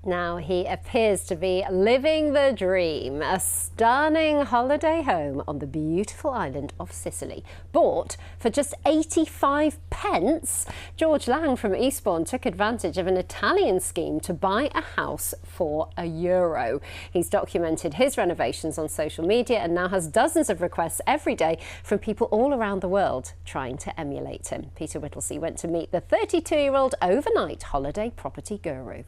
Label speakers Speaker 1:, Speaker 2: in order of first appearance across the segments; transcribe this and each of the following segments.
Speaker 1: Now he appears to be living the dream, a stunning holiday home on the beautiful island of Sicily. Bought for just 85 pence, George Laing from Eastbourne took advantage of an Italian scheme to buy a house for €1. He's documented his renovations on social media and now has dozens of requests every day from people all around the world trying to emulate him. Peter Whittlesey went to meet the 32-year-old overnight holiday property guru.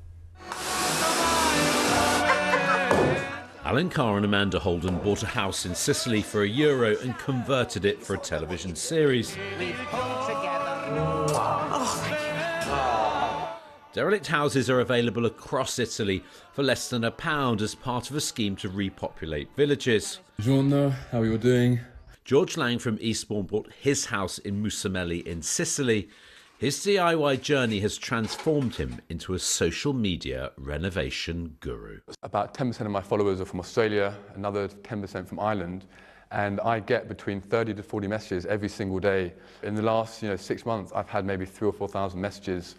Speaker 2: Alan Carr and Amanda Holden bought a house in Sicily for €1 and converted it for a television series. Derelict houses are available across Italy for less than £1 as part of a scheme to repopulate villages.
Speaker 3: Buongiorno, how are you doing?
Speaker 2: George Laing from Eastbourne bought his house in Mussomeli in Sicily. His DIY journey has transformed him into a social media renovation guru.
Speaker 3: About 10% of my followers are from Australia, another 10% from Ireland, and I get between 30 to 40 messages every single day. In the last 6 months, I've had maybe 3,000 or 4,000 messages,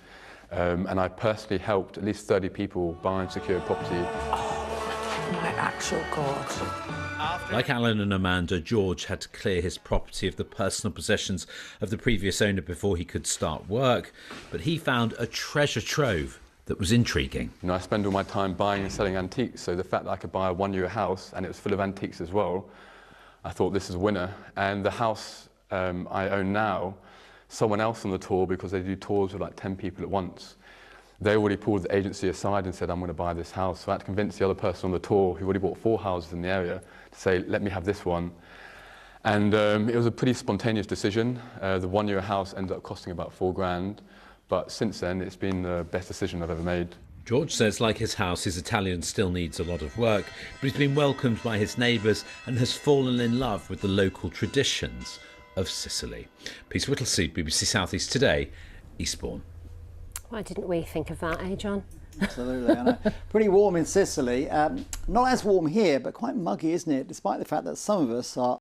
Speaker 3: and I personally helped at least 30 people buy and secure property.
Speaker 4: Oh my actual God.
Speaker 2: Like Alan and Amanda, George had to clear his property of the personal possessions of the previous owner before he could start work. But he found a treasure trove that was intriguing.
Speaker 3: I spend all my time buying and selling antiques, so the fact that I could buy a €1 house and it was full of antiques as well, I thought this is a winner. And the house I own now, someone else on the tour, because they do tours with like 10 people at once, they already pulled the agency aside and said, I'm going to buy this house. So I had to convince the other person on the tour, who already bought 4 houses in the area, to say, let me have this one. And it was a pretty spontaneous decision. The €1 house ended up costing about £4,000. But since then, it's been the best decision I've ever made.
Speaker 2: George says, like his house, his Italian still needs a lot of work, but he's been welcomed by his neighbours and has fallen in love with the local traditions of Sicily. Peter Whittlesey, BBC South East Today, Eastbourne.
Speaker 1: Why didn't we think of that, eh, John?
Speaker 5: Absolutely, I know. Pretty warm in Sicily. Not as warm here, but quite muggy, isn't it? Despite the fact that some of us are